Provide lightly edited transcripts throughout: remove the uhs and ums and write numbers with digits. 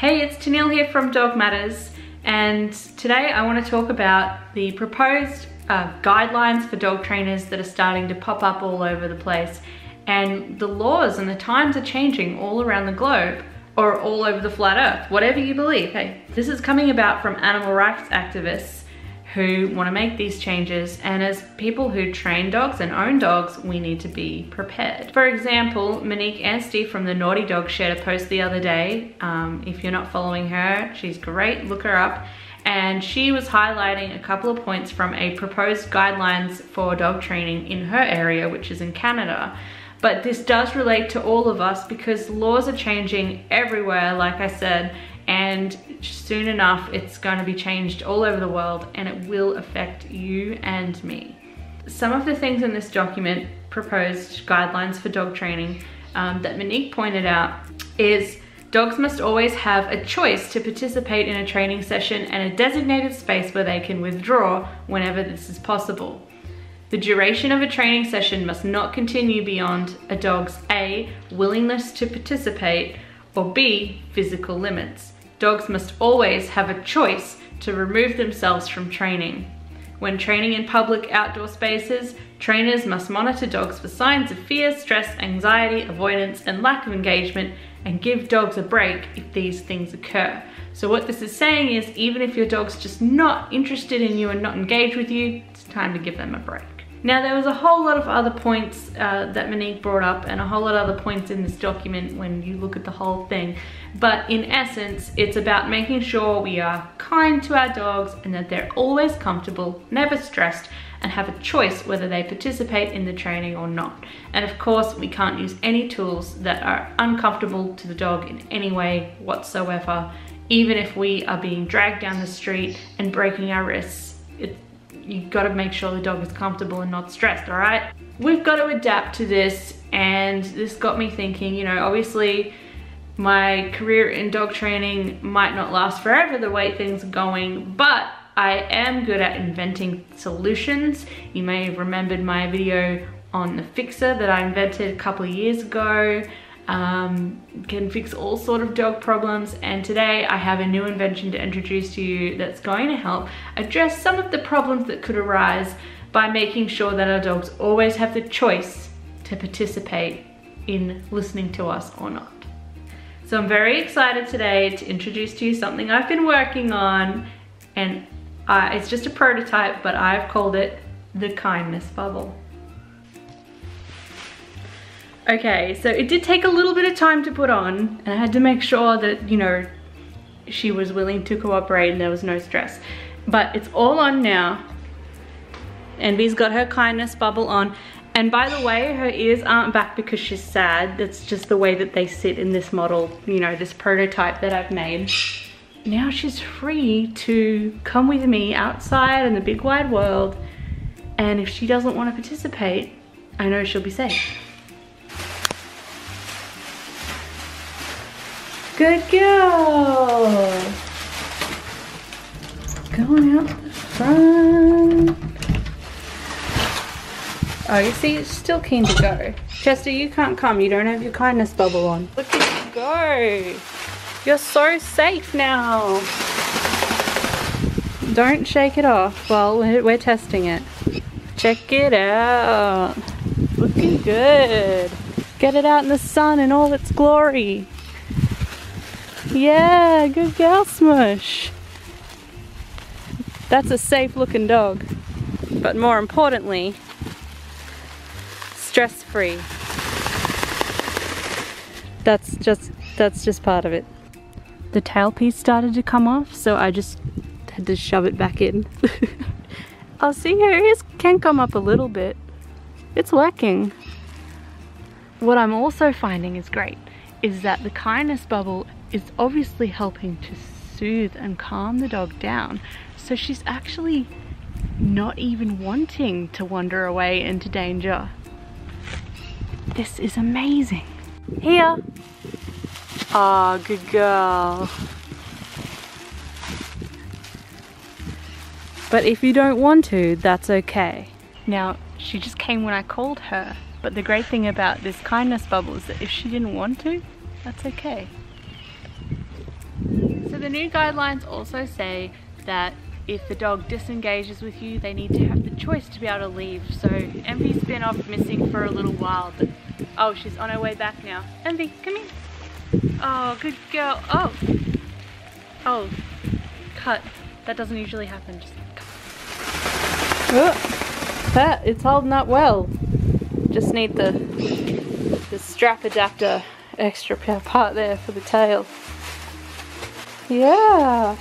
Hey, it's Tennille here from Dog Matters, and today I want to talk about the proposed guidelines for dog trainers that are starting to pop up all over the place, and the laws and the times are changing all around the globe, or all over the flat earth, whatever you believe. Hey, this is coming about from animal rights activists who want to make these changes, and as people who train dogs and own dogs, we need to be prepared. For example, Monique Anstey from the Naughty Dog shared a post the other day. If you're not following her, she's great, look her up. And she was highlighting a couple of points from a proposed guidelines for dog training in her area, which is in Canada. But this does relate to all of us because laws are changing everywhere, like I said, and soon enough it's going to be changed all over the world, and it will affect you and me. Some of the things in this document, proposed guidelines for dog training, that Monique pointed out is dogs must always have a choice to participate in a training session and a designated space where they can withdraw whenever this is possible. The duration of a training session must not continue beyond a dog's A, willingness to participate, or B, physical limits. Dogs must always have a choice to remove themselves from training. When training in public outdoor spaces, trainers must monitor dogs for signs of fear, stress, anxiety, avoidance, and lack of engagement, and give dogs a break if these things occur. So what this is saying is, even if your dog's just not interested in you and not engaged with you, it's time to give them a break. Now, there was a whole lot of other points that Monique brought up, and a whole lot of other points in this document when you look at the whole thing. But in essence, it's about making sure we are kind to our dogs and that they're always comfortable, never stressed, and have a choice whether they participate in the training or not. And of course, we can't use any tools that are uncomfortable to the dog in any way whatsoever, even if we are being dragged down the street and breaking our wrists. You've got to make sure the dog is comfortable and not stressed, all right? We've got to adapt to this, and this got me thinking, you know, obviously my career in dog training might not last forever the way things are going, but I am good at inventing solutions. You may have remembered my video on the fixer that I invented a couple of years ago. Can fix all sort of dog problems, and today I have a new invention to introduce to you that's going to help address some of the problems that could arise by making sure that our dogs always have the choice to participate in listening to us or not. So I'm very excited today to introduce to you something I've been working on, and it's just a prototype, but I've called it the kindness bubble. Okay, so it did take a little bit of time to put on, and I had to make sure that, you know, she was willing to cooperate and there was no stress. But it's all on now. Envy's got her kindness bubble on. And by the way, her ears aren't back because she's sad. That's just the way that they sit in this model, you know, this prototype that I've made. Now she's free to come with me outside in the big wide world. And if she doesn't want to participate, I know she'll be safe. Good girl. Going out the front. Oh, you see, it's still keen to go. Chester, you can't come. You don't have your kindness bubble on. Look at you go. You're so safe now. Don't shake it off while we're testing it. Check it out. Looking good. Get it out in the sun in all its glory. Yeah, good girl, Smush. That's a safe looking dog, but more importantly, stress-free. That's just part of it. The tail piece started to come off, so I just had to shove it back in. I'll see, her ears can come up a little bit. It's working. What I'm also finding is great is that the kindness bubble is obviously helping to soothe and calm the dog down. So she's actually not even wanting to wander away into danger. This is amazing. Here. Ah, oh, good girl. But if you don't want to, that's okay. Now, she just came when I called her. But the great thing about this kindness bubble is that if she didn't want to, that's okay. the new guidelines also say that if the dog disengages with you, they need to have the choice to be able to leave. So Envy's been off missing for a little while, but oh, she's on her way back now. Envy, come here. Oh, good girl. Oh, oh, cut. That doesn't usually happen. Just cut. Oh, that it's holding up well. Just need the strap adapter extra part there for the tail. Yeah.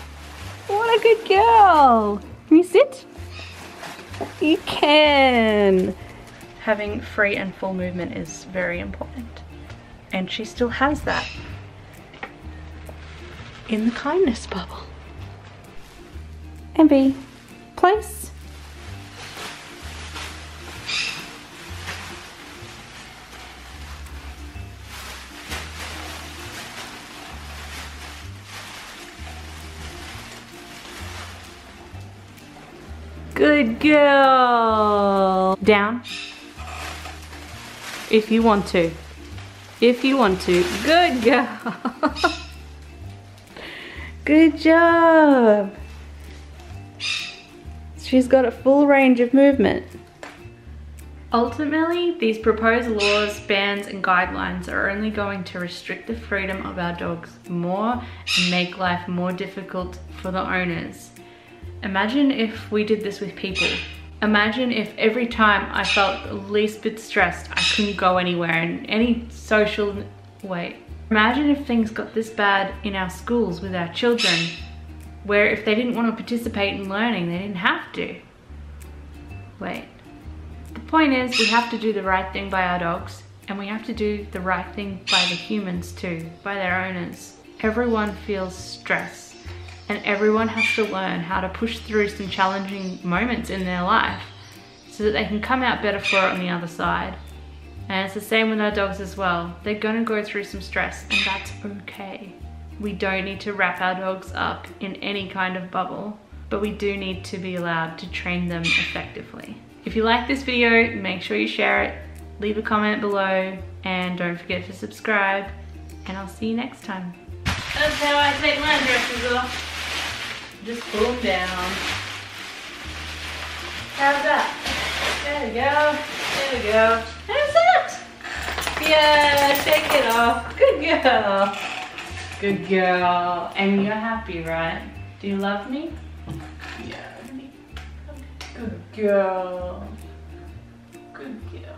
What a good girl! Can you sit? You can! Having free and full movement is very important. And she still has that. In the kindness bubble. Envy, place. Good girl. Down. If you want to. If you want to. Good girl. Good job. She's got a full range of movement. Ultimately, these proposed laws, bans, and guidelines are only going to restrict the freedom of our dogs more and make life more difficult for the owners. Imagine if we did this with people. Imagine if every time I felt the least bit stressed, I couldn't go anywhere in any social way. Imagine if things got this bad in our schools with our children, where if they didn't want to participate in learning, they didn't have to. Wait. The point is, we have to do the right thing by our dogs, and we have to do the right thing by the humans too, by their owners. Everyone feels stress. And everyone has to learn how to push through some challenging moments in their life so that they can come out better for it on the other side. And it's the same with our dogs as well. They're gonna go through some stress, and that's okay. We don't need to wrap our dogs up in any kind of bubble, but we do need to be allowed to train them effectively. If you like this video, make sure you share it, leave a comment below, and don't forget to subscribe, and I'll see you next time. That's how I take my dresses off. Just pull them down. How's that? There we go. There we go. How's that? Yeah, take it off. Good girl. Good girl. And you're happy, right? Do you love me? Yeah. Good girl. Good girl.